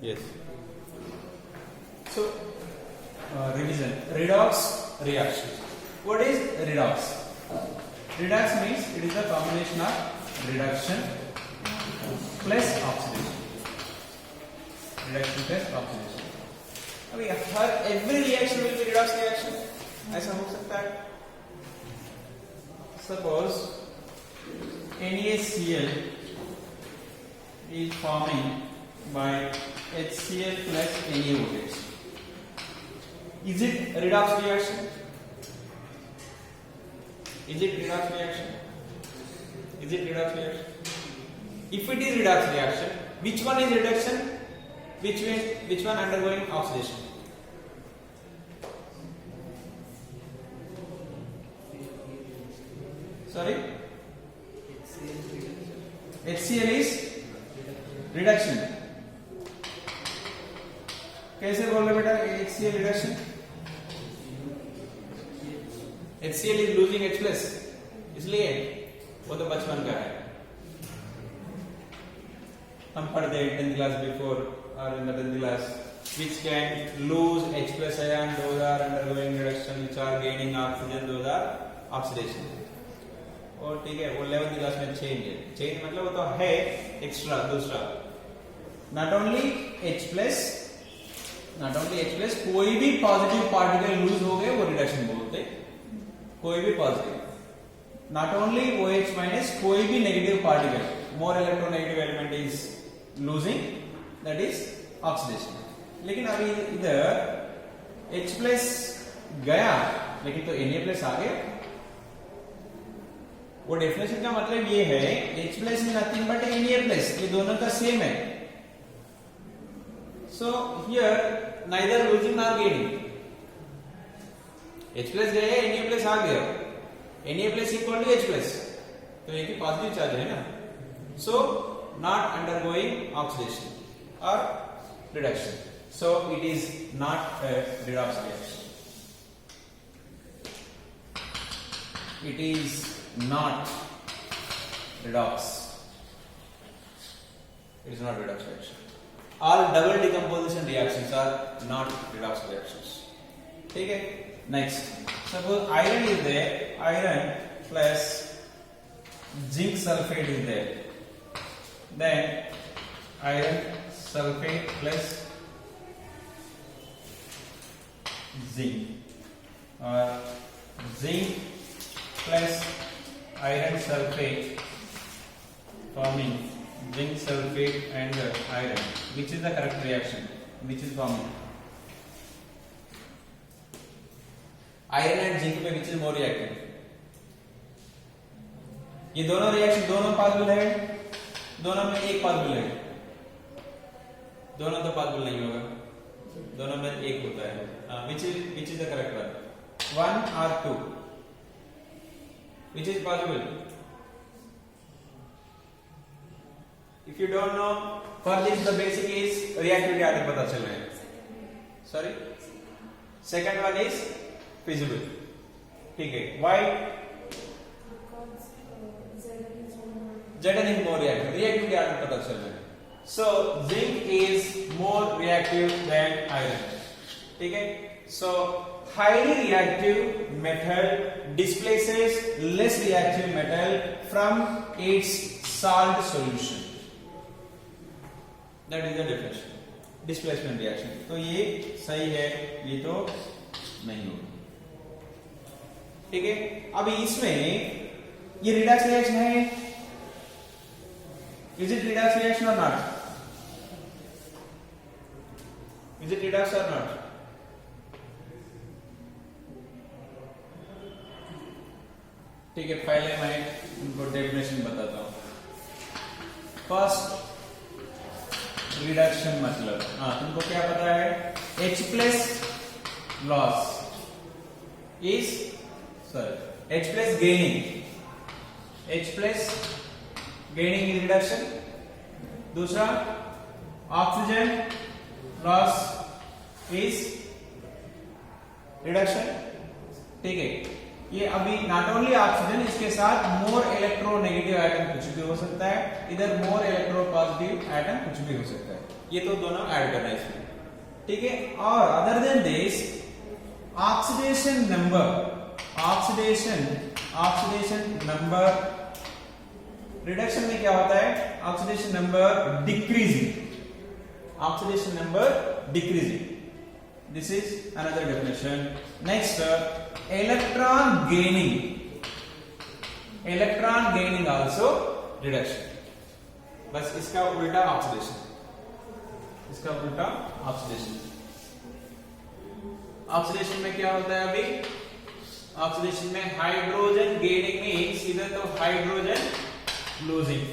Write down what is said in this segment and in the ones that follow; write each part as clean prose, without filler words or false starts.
Yes. So, revision. Redox reaction. What is redox? Redox means it is a combination of reduction plus oxidation. Reduction plus oxidation. अभी हर every reaction will be redox reaction. ऐसा हो सकता है. Suppose NaCl is forming by HCl plus NaOH. Is it a redox reaction? Is it redox reaction? Is it redox reaction? If it is redox reaction, which one is reduction? Which one undergoing oxidation? Sorry? HCl is reduction. कैसे बोल रहे बेटा HCl reduction? HCl is losing H plus, इसलिए वो तो बचपन का है. हम पढ़ते हैं 10th class before or in the 10th class, which can lose H plus ion, those are undergoing reduction, which are gaining oxygen, those are oxidation. और ठीक है, वो 11th class में change है. Change मतलब वो तो है extra दूसरा. Not only H plus, कोई भी पॉजिटिव पार्टिकल लूज हो गए वो रिडक्शन बोलते. कोई भी positive. Not only OH minus, कोई भी negative particle, more electronegative element is losing, that is oxidation. लेकिन अभी इधर H plus गया, लेकिन तो Na plus आ गया. वो डेफिनेशन का मतलब ये है H plus is nothing but Na plus, ये दोनों का सेम है. So here neither losing nor gaining. H plus गया, Na plus आ गया. Na plus equal to H plus, तो ये की पॉजिटिव चार्ज है ना. So not undergoing oxidation or reduction. So it is not a redox reaction. It is not redox. It is not redox reaction. All double decomposition reactions are not redox reactions. ठीक है. Next, suppose iron is there, iron plus zinc sulfate is there. Then iron sulfate plus zinc, or zinc plus iron sulfate forming zinc sulfate and iron. Which is the correct reaction? Which is forming? Iron and zinc में which is more reactive? ये दोनों reaction दोनों possible है, दोनों में एक possible है. दोनों तो पॉसिबल नहीं होगा, दोनों में एक होता है. Which is the correct one? 1 or 2? Which is possible? If you don't know, for this the basic is reactivity order पता चल रहा है. Sorry. Second one is feasible. ठीक है. Why? Zn is more reactive. Reactivity order पता चल रहा है. So zinc is more reactive than iron. ठीक है. So highly reactive metal displaces less reactive metal from its salt solution. That is the definition. Displacement reaction. तो ये सही है, ये तो नहीं होगा. ठीक है. अभी इसमें ये रिडक्स रिएक्शन है. Is it redox reaction or not? Is it redox or not? ठीक है. पहले मैं इनको डेफिनेशन बताता हूं. फर्स्ट रिडक्शन मतलब, तुमको क्या पता है? H plus loss is, sorry, H plus gaining. H plus gaining is reduction. दूसरा oxygen loss is reduction. ठीक है. ये अभी नॉट ओनली ऑक्सीजन, इसके साथ मोर इलेक्ट्रोनेगेटिव एटम कुछ भी हो सकता है, इधर मोर इलेक्ट्रो पॉजिटिव एटम कुछ भी हो सकता है। ये तो दोनों ऐड करना है इसमें, ठीक है। और other than this oxidation number reduction में क्या होता है, oxidation number decreasing, this is another definition. Next electron gaining also reduction, बस इसका उल्टा ऑक्सीडेशन, ऑक्सीडेशन में क्या होता है, अभी ऑक्सीडेशन में हाइड्रोजन गेनिंग मीन्स इधर तो हाइड्रोजन लूजिंग,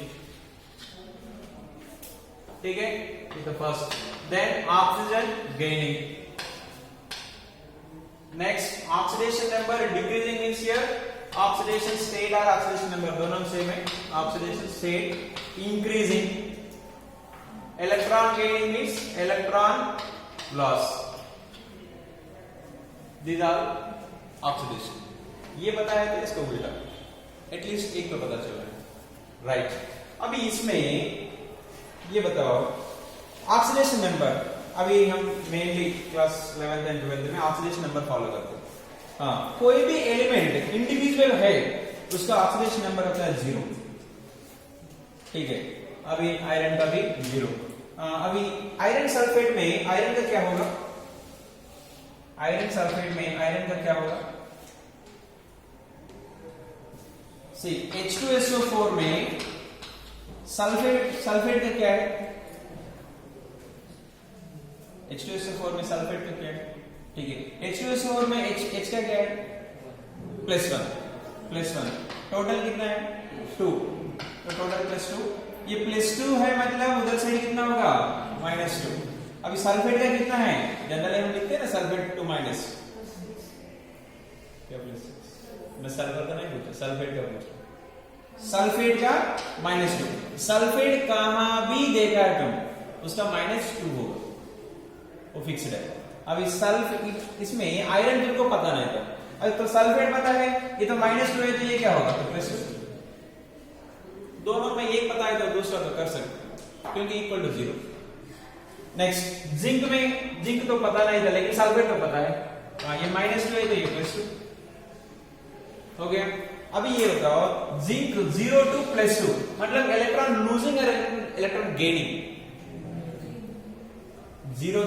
ठीक है, ये तो first. Then oxygen gaining. Next oxidation number decreasing means here oxidation state और ऑक्सीडेशन नंबर दोनों सेम है, oxidation state increasing. Electron gaining means electron loss, these are oxidation. ये बताया था, इसको उल्टा एटलीस्ट एक तो पता चल रहा है, राइट। अभी इसमें ये बताओ ऑक्सीडेशन नंबर, अभी हम mainly class 11th and 12th में ऑक्सीडेशन नंबर फॉलो करते हैं। हाँ, कोई भी एलिमेंट इंडिविजुअल है उसका ऑक्सीडेशन नंबर होता है 0, ठीक है। अभी आयरन का भी 0। अभी आयरन सल्फेट में आयरन का क्या होगा, आयरन सल्फेट में आयरन का क्या होगा, सी H2SO4 में सल्फेट का क्या है, H2SO4 में सल्फेट का क्या है, ठीक है। H2SO4 में H का क्या है, +1, टोटल कितना है 2, तो टोटल +2, ये +2 है मतलब उधर से कितना होगा -2। अभी सल्फेट का कितना है, जनरली हम लिखते हैं ना सल्फेट टू माइनस, क्या मैं सल्फर का नहीं पूछा, सल्फेट का पूछा, सल्फेट का -2। सल्फेट कहां भी देखा है तुम उसका -2 होगा, वो फिक्स्ड है। अभी इसमें आयरन तुमको पता नहीं था, अभी तो सल्फेट पता है, ये तो -2 है, तो ये क्या होगा, तो +2। दोनों में एक पता है तो दूसरा तो कर सकते क्योंकि इक्वल टू 0। नेक्स्ट जिंक में, जिंक तो पता नहीं था लेकिन सल्फेट तो पता है, हाँ ये -2 है तो ये +2 हो गया। अभी ये बताओ जिंक 0 to +2 मतलब इलेक्ट्रॉन लूजिंग और इलेक्ट्रॉन गेनिंग। 0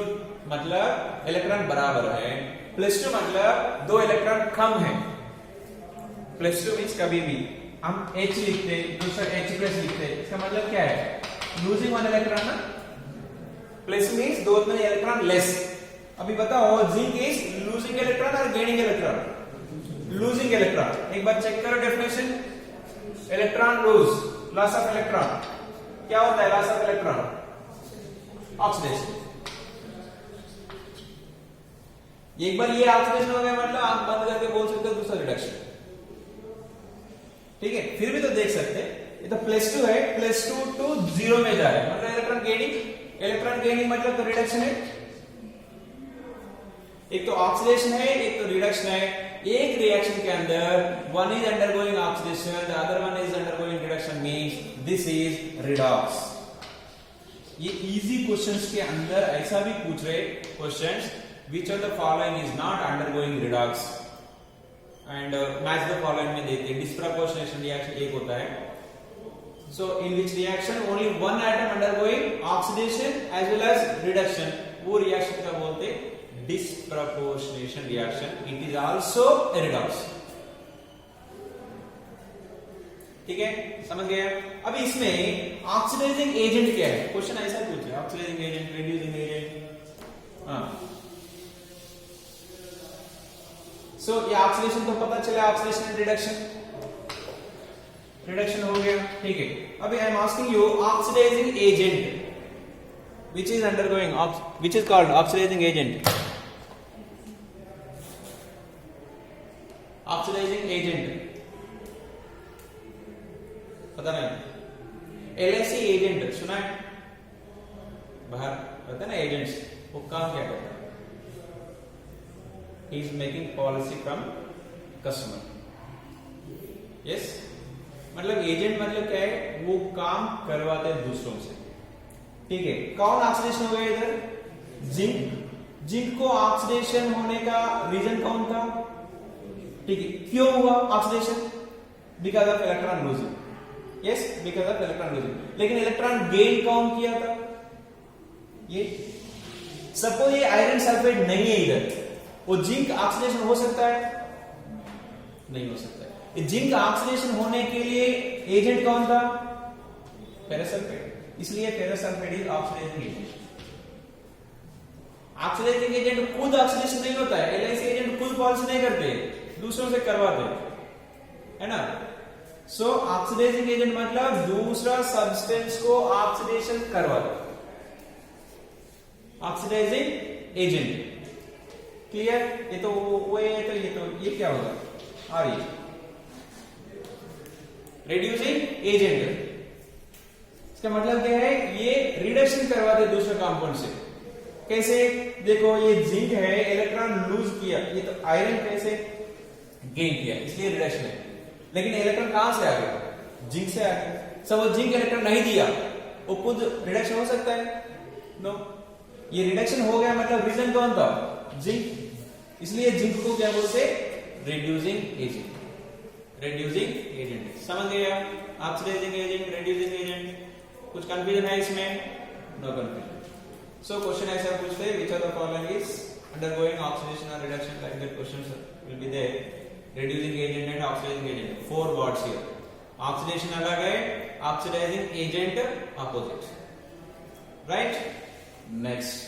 मतलब इलेक्ट्रॉन बराबर है, +2 मतलब 2 इलेक्ट्रॉन कम है। +2 मीन्स कभी भी हम H लिखते दूसरा H+ लिखते, इसका मतलब क्या है, लूजिंग 1 इलेक्ट्रॉन ना, प्लस मीन्स 2 इलेक्ट्रॉन लेस। अभी बताओ जिंक इज लूजिंग इलेक्ट्रॉन और गेनिंग इलेक्ट्रॉन, लूजिंग इलेक्ट्रॉन। एक बार चेक करो definition, electron lose, loss of electron, क्या होता है लॉस ऑफ इलेक्ट्रॉन, ऑक्सीडेशन। एक बार ये ऑक्सीडेशन हो गया मतलब आप बंद करके बोल सकते हो दूसरा रिडक्शन, ठीक है। फिर भी तो देख सकते हैं, ये तो +2 है, +2 to 0 में जा रहा है मतलब इलेक्ट्रॉन गेनिंग मतलब तो रिडक्शन है। एक तो ऑक्सीडेशन है, एक तो रिडक्शन है। एक रिएक्शन के अंदर one is undergoing oxidation, the other one is undergoing reduction, means this is redox. ये इजी क्वेश्चंस के अंदर ऐसा भी पूछ रहे questions, which of the following is not undergoing redox and match the following में देते हैं। disproportionation reaction एक होता है, so in which reaction only one atom undergoing oxidation as well as reduction, वो reaction का बोलते हैं disproportionation reaction, it is also a redox, ठीक है, समझ गए। अभी इसमें ऑक्सीडाइजिंग एजेंट क्या है, क्वेश्चन ऐसा पूछे, ऑक्सीडाइजिंग एजेंट, रिड्यूसिंग एजेंट, हाँ। सो ये ऑक्सीडेशन तो पता चला, ऑक्सीडेशन एंड रिडक्शन हो गया, ठीक है। अभी I am asking you oxidising agent which is undergoing which is called oxidizing agent, oxidizing agent पता नहीं, LSE एजेंट सुना है, बाहर रहता है ना एजेंट्स, वो काम क्या करता है, he is making policy from customer। Yes, मतलब एजेंट मतलब क्या है, वो काम करवाते हैं दूसरों से, ठीक है। कौन ऑक्सीडेशन हो गया इधर, जिंक। जिंक को ऑक्सीडेशन होने का रीजन कौन था, ठीक है, क्यों हुआ oxidation, because of electron losing, yes, because of electron losing. लेकिन इलेक्ट्रॉन गेन कौन किया था, ये। सपोज ये आयरन सल्फेट नहीं है इधर, वो जिंक ऑक्सीडेशन हो सकता है, नहीं हो सकता है। जिंक ऑक्सीडेशन होने के लिए एजेंट कौन था, फेरस सल्फेट, इसलिए ferrous sulphate is oxidising agent. Oxidising agent खुद ऑक्सीडेशन नहीं होता है, एलआईसी एजेंट खुद पॉलिश नहीं करते, दूसरों से करवाते है ना। सो ऑक्सीडाइजिंग एजेंट मतलब दूसरा सब्सटेंस को ऑक्सीडेशन करवाता, ऑक्सीडाइजिंग एजेंट, क्लियर। ये तो वो है, तो ये क्या होगा, और ये रिड्यूसिंग एजेंट। इसका मतलब क्या है, ये रिडक्शन करवाते दूसरे कंपाउंड से। कैसे, देखो ये जिंक है, इलेक्ट्रॉन लूज किया, ये तो आयरन कैसे गेन किया, इसलिए रिडक्शन है। लेकिन इलेक्ट्रॉन कहां से आ गया, जिंक से आ गया। सब जिंक इलेक्ट्रॉन नहीं दिया, वो खुद रिडक्शन हो सकता है, नो। ये रिडक्शन हो गया मतलब रीजन कौन था, जिंक, इसलिए जिंक को क्या बोलते, रिड्यूसिंग एजेंट, रिड्यूसिंग एजेंट। समझ गया, ऑक्सीडाइजिंग एजेंट, रिड्यूसिंग एजेंट। कुछ कंफ्यूजन है इसमें, नो कंफ्यूजन। सो क्वेश्चन ऐसा पूछते हैं, which of the following is undergoing oxidation और reduction, like that questions will be there. Reducing agent and oxidising agent, 4 words here. Oxidation अलग है, oxidising agent opposite, right. Next,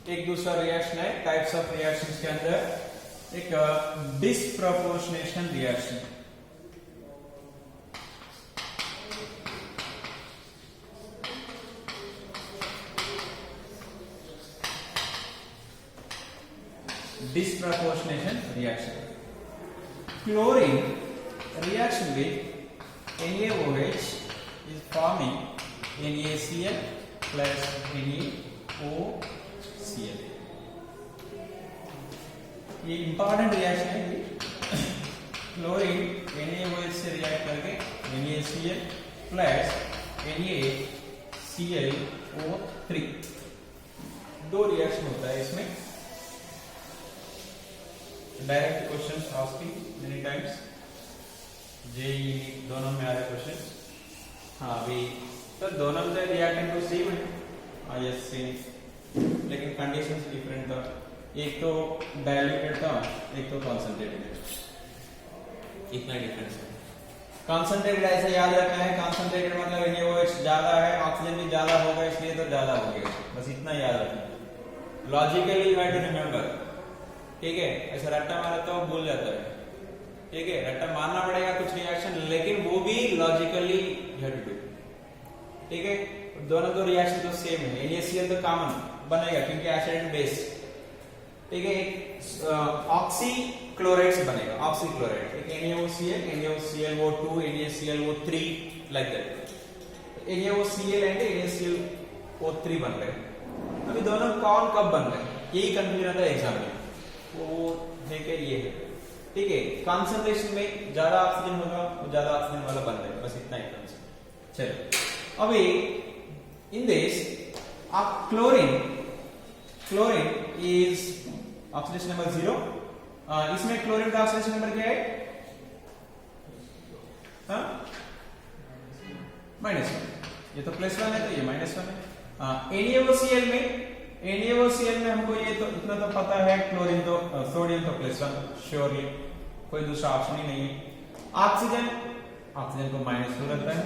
एक दूसरा reaction है, types of reactions के अंदर एक disproportionation reaction. Disproportionation reaction. Chlorine reaction with NaOH is forming NaCl plus NaOCl. ये important reaction है। क्लोरीन NaOH से रिएक्ट करके NaCl प्लस NaClO3, 2 रिएक्शन होता है इसमें। Direct questions asking many times, JEE दोनों में आ रहे क्वेश्चंस। हाँ अभी सर दोनों में रिएक्टेंट तो सेम है, हाँ यस सेम, लेकिन कंडीशंस डिफरेंट था। एक तो डाइल्यूटेड था, एक तो कॉन्सेंट्रेटेड है, इतना डिफरेंस है। कॉन्सेंट्रेटेड ऐसा याद रखना है, कॉन्सेंट्रेटेड मतलब NaOH ज्यादा है, ऑक्सीजन भी ज्यादा होगा, इसलिए तो ज्यादा हो गया, बस इतना याद रखना। Logically you have to remember, ठीक है। ऐसा रट्टा मारा तो भूल जाता है, ठीक है। रट्टा मारना पड़ेगा कुछ रिएक्शन, लेकिन वो भी logically you have to do, ठीक है। दोनों तो रिएक्शन तो सेम है, NaCl तो कॉमन बनेगा क्योंकि एसिड एंड बेस, ठीक है। एक ऑक्सी क्लोराइड्स बनेगा, ऑक्सी क्लोराइड, एक NaOCl, NaClO2, NaClO3 like that. NaOCl and NaClO3 बन रहे हैं। अभी दोनों कौन कब बन रहे हैं, यही कंफ्यूजन आता है एग्जाम में, वो देखे ये है, ठीक है। कॉन्सेंट्रेशन में ज्यादा ऑक्सीजन होगा, वो ज्यादा ऑक्सीजन वाला बन रहा है, बस इतना ही कंसेप्ट। चलो अभी in this chlorine is oxidation number 0। इसमें क्लोरीन का ऑक्सीडेशन नंबर क्या है, -1। ये तो +1 है, तो ये -1 है। NaOCl में हमको ये तो इतना तो पता है, क्लोरीन तो सोडियम तो +1 श्योरली, कोई दूसरा ऑप्शन ही नहीं है। ऑक्सीजन को -2 लगता है,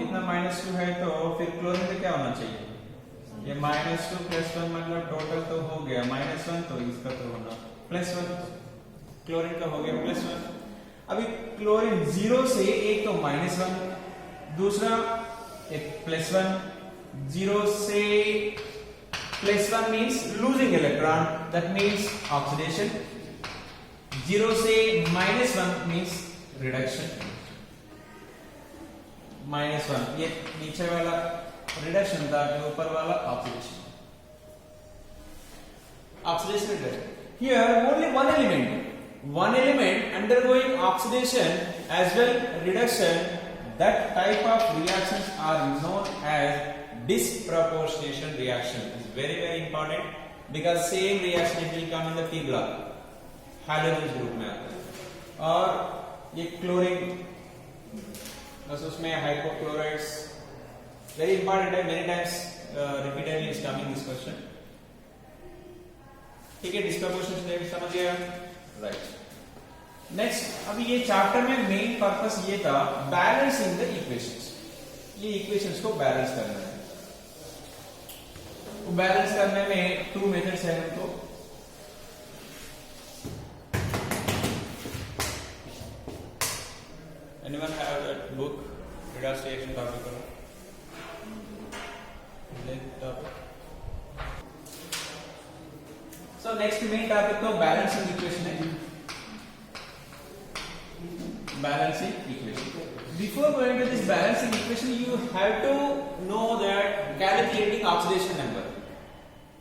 इतना -2 है, तो फिर क्लोरीन पे क्या होना चाहिए, ये -2 +1 मतलब टोटल तो हो गया -1, तो इसका तो होगा +1, क्लोरीन का हो गया +1। अभी क्लोरीन 0 से एक तो -1, दूसरा एक +1, 0 से +1 means losing electron, that means oxidation. 0 से -1 means reduction. -1 ये नीचे वाला रिडक्शन था, ऊपर वाला oxidation. Oxidation here only one element undergoing oxidation as well reduction, that type of reactions are known as disproportionation reaction. Is very important because same reaction it will come in the P block, halogen group में आता है. और ये chlorine बस उसमें hypochlorides very important है, many times repeatedly is coming this question. ठीक है, डिस्प्रपोर्शनेशन समझ गया, राइट. नेक्स्ट, अभी ये चैप्टर में मेन पर्पस ये था बैलेंसिंग द इक्वेशंस. ये इक्वेशंस को बैलेंस करना है. तो बैलेंस करने में 2 मेथड्स है हमको. Anyone have that book, redox reaction topic? So next main topic तो balancing equation है. Balancing equation. Before going to this balancing equation, you have to know that calculating oxidation number.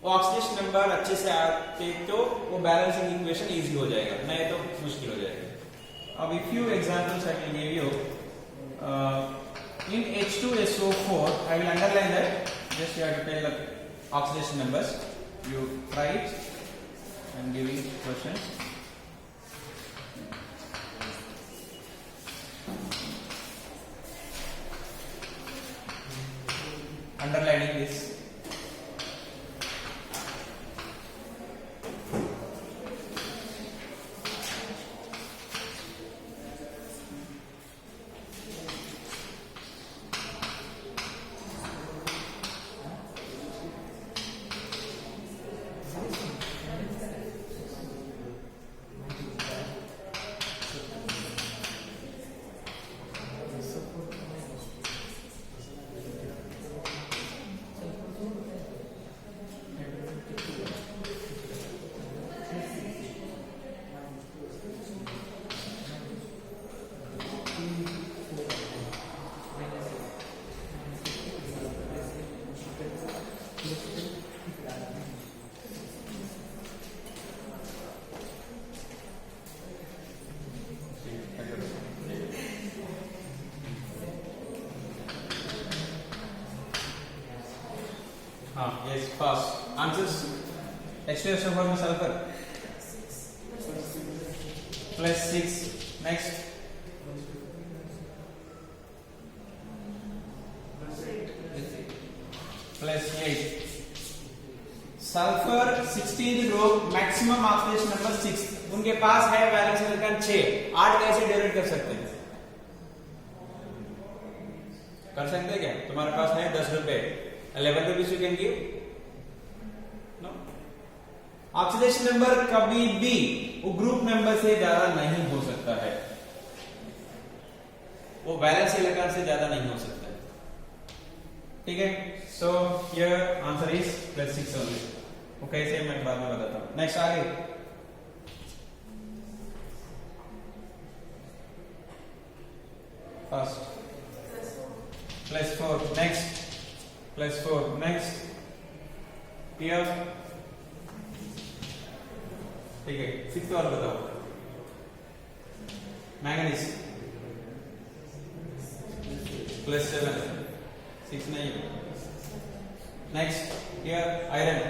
वो oxidation number अच्छे से आते तो वो balancing equation easy हो जाएगा, नहीं तो मुश्किल हो जाएगा. अब a few examples I will give you. In H2SO4, I will underline that. Just you have to tell the oxidation numbers. You try it. I'm giving questions. Underlining this. Yes, fast. Answers. H2SO4 में sulfur +6. Next. +8. Sulfur 16th group, maximum oxidation number 6. उनके पास है valence electron 6. 8 कैसे derivative कर सकते हैं? कर सकते हैं क्या? तुम्हारे पास है 10 रुपए. 11 rupees you can give. No. Oxidation number कभी भी वो ग्रुप मेंबर से ज्यादा नहीं हो सकता है. वो वैलेंस इलेक्ट्रॉन से ज्यादा नहीं हो सकता है. ठीक है. So here answer is +6 only. वो कैसे मैं बाद में बताता हूं. नेक्स्ट आगे. फर्स्ट +4. नेक्स्ट +4. Next. Here. ठीक है. 6th और बताओ. मैंगनीज +7. 6 नहीं. Next. Here. Iron.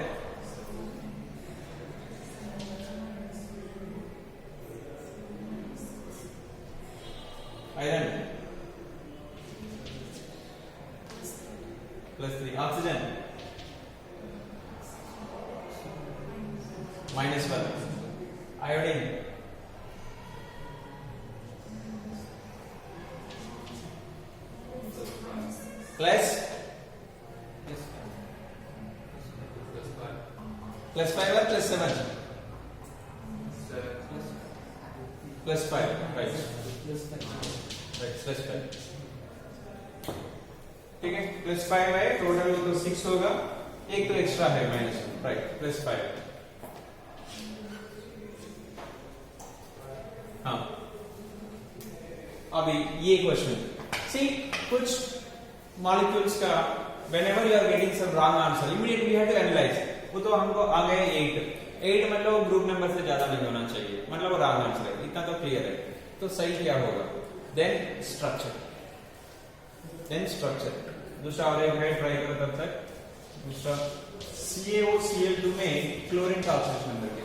Iron. +3. Oxygen -1. Iodine plus +5 or +7? +5. Right. +5. ठीक है. +5 है. टोटल तो 6 होगा. एक तो एक्स्ट्रा है -1. राइट. +5. हाँ. अभी ये क्वेश्चन सी कुछ मॉलिक्यूल्स का whenever you are getting some wrong answer immediately we have to analyze. वो तो हमको आ गए 8. 8 मतलब ग्रुप नंबर से ज्यादा नहीं होना चाहिए, मतलब वो रॉन्ग आंसर है, इतना तो क्लियर है। तो सही क्या होगा? देन स्ट्रक्चर, दूसरा और एक है, ट्राई करो तब तक। दूसरा CaOCl2 में क्लोरीन का ऑक्सीडेशन नंबर क्या है?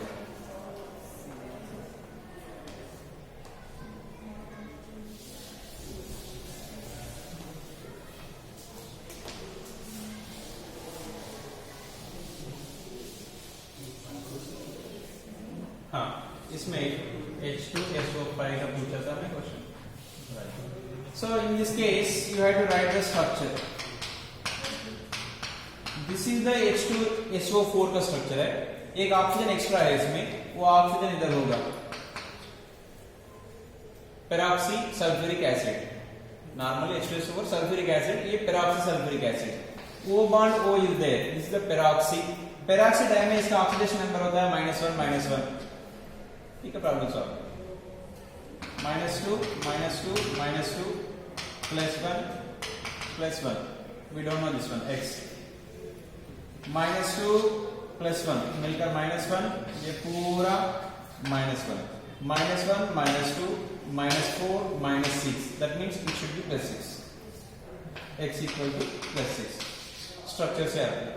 हाँ, इसमें H2SO5 का पूछा था मैं question. So in this case you have to write the structure. This is the H2SO4 का स्ट्रक्चर है, एक ऑक्सीजन एक्स्ट्रा है इसमें, वो ऑक्सीजन इधर होगा, peroxy sulphuric acid, normally H2SO4 sulphuric acid, ये पेरोक्सी सल्फ्यूरिक एसिड, वो bond O is there, this is the peroxy. Peroxy time में इसका ऑक्सीडेशन नंबर होता है -1 ठीक है, problem solve. -2 +1 we don't know this one, x -2 +1 मिलकर -1, ये पूरा -1 -2 -4 -6, that means it should be +6, x equal to +6 structure से आता है।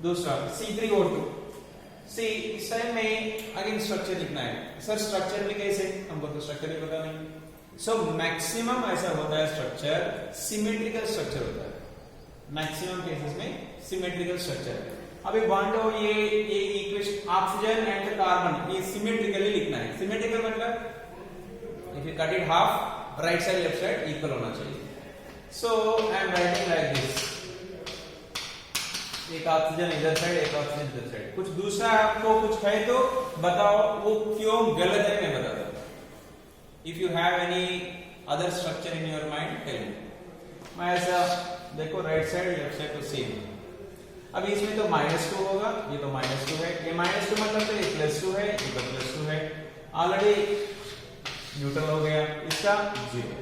दूसरा C3O2, सी इस टाइम में अगेन स्ट्रक्चर लिखना है। सर स्ट्रक्चर भी कैसे, हमको तो स्ट्रक्चर ही पता नहीं। सो मैक्सिमम ऐसा होता है स्ट्रक्चर, सिमेट्रिकल स्ट्रक्चर होता है, मैक्सिमम केसेस में सिमेट्रिकल स्ट्रक्चर। अभी बांडो ये इक्वेशन ऑक्सीजन एंड कार्बन, ये सिमेट्रिकली लिखना है। सिमेट्रिकल मतलब if you cut it half, right side left side equal होना चाहिए। So I am writing like this, एक ऑक्सीजन इधर साइड, एक ऑक्सीजन इधर साइड। कुछ दूसरा आपको कुछ है तो बताओ, वो क्यों गलत है मैं बता दूं। If you have any other structure in your mind tell me. मैं ऐसा देखो, राइट साइड लेफ्ट साइड तो सेम। अभी इसमें तो -2 होगा, ये तो -2 है, ये -2 मतलब तो ये +2 है, ये तो +2 है, ऑलरेडी न्यूट्रल हो गया, इसका 0।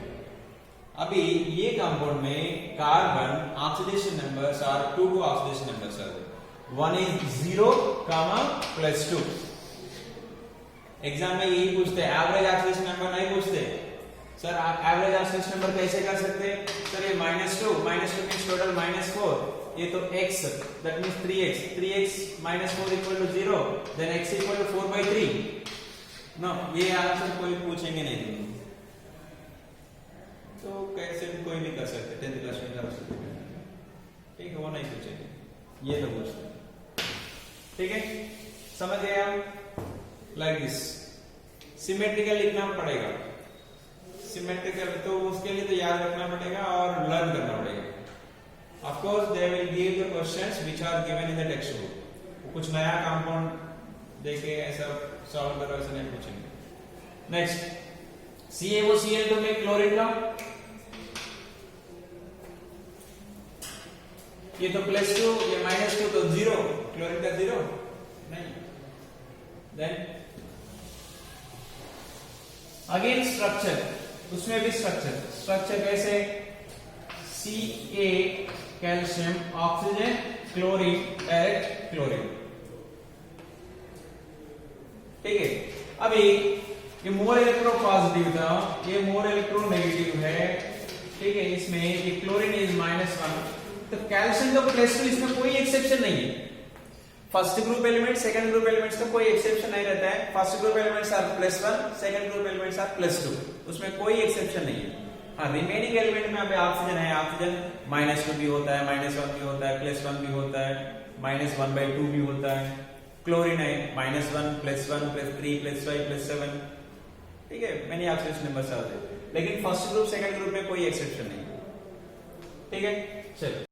अभी ये कंपाउंड में carbon oxidation numbers are 2 oxidation numbers are, 1 is 0, +2। Exam में यही पूछते हैं, एवरेज ऑक्सीडेशन नंबर नहीं पूछते। सर आप एवरेज ऑक्सीडेशन नंबर कैसे कर सकते हैं? सर ये -2 मींस टोटल -4, ये तो x, that means 3x -4 = 0, then x = 4/3। No, ये आंसर कोई पूछेंगे नहीं, तो कैसे कोई नहीं कर सकते, 10th क्लास में कर सकते, ठीक है, वो नहीं पूछेंगे, ये तो पूछते, ठीक है, समझ गए आप? लाइक दिस सिमेट्रिकल लिखना पड़ेगा, सिमेट्रिकल तो उसके लिए तो याद रखना पड़ेगा और लर्न करना पड़ेगा। Of course they will give the questions which are given in the textbook, कुछ नया कंपाउंड देके ऐसा सॉल्व करो, ऐसा नहीं पूछेंगे। नेक्स्ट CaOCl2 में क्लोरीन का, ये तो +2, ये -2, तो 0, क्लोरीन का 0 नहीं। देन अगेन स्ट्रक्चर, उसमें भी स्ट्रक्चर कैसे? Ca calcium, oxygen, chlorine, direct chlorine, ठीक है। अभी ये मोर इलेक्ट्रो पॉजिटिव था, ये मोर इलेक्ट्रो नेगेटिव है, ठीक है। इसमें ये क्लोरीन इज -1, तो कैल्शियम का +2, इसमें कोई एक्सेप्शन नहीं है। First group element, second group elements का कोई एक्सेप्शन नहीं रहता है। First group elements are +1, second group elements are +2, उसमें कोई एक्सेप्शन नहीं है। हाँ, रिमेनिंग एलिमेंट में अभी ऑक्सीजन है, ऑक्सीजन -2 भी होता है, -1 भी होता है, +1 भी होता है, -1/2 भी होता है। क्लोरीन है -1 +1 +3 +5 +7, ठीक है, मैनी ऑक्सीडेशन नंबर्स आते हैं, लेकिन फर्स्ट ग्रुप सेकंड ग्रुप में कोई एक्सेप्शन नहीं, ठीक है। चलो।